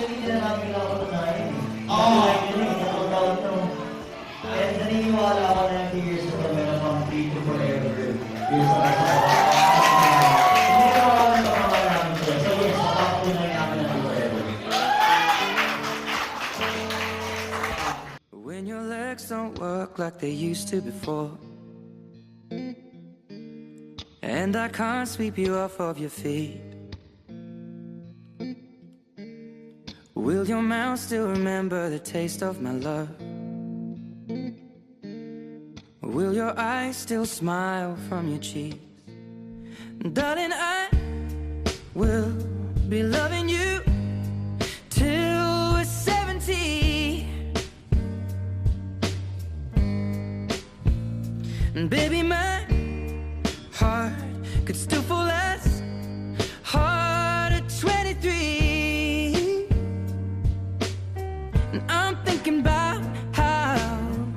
Actually, hindi na namin nakapatunayan eh. Oo. Like yun, ang tawag no. And naniniwala ako na yung figures ko meron pang 3 to forever. Years na kasi hindi na ako ng pamamahala namin sila. So yes, makapatunay namin na forever. When your legs don't work like they used to before, and I can't sweep you off of your feet, will your mouth still remember the taste of my love? Will your eyes still smile from your cheeks? Darling, I will be loving you till we're 70. And baby, my heart could still fall as hard at 23. And I'm thinking about how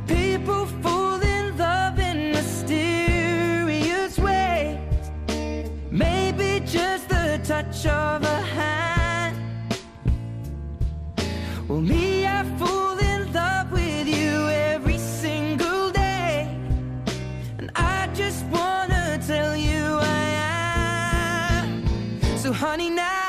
people fall in love in mysterious ways. Maybe just the touch of a hand. Well, me, I fall in love with you every single day. And I just wanna tell you I am. So honey, now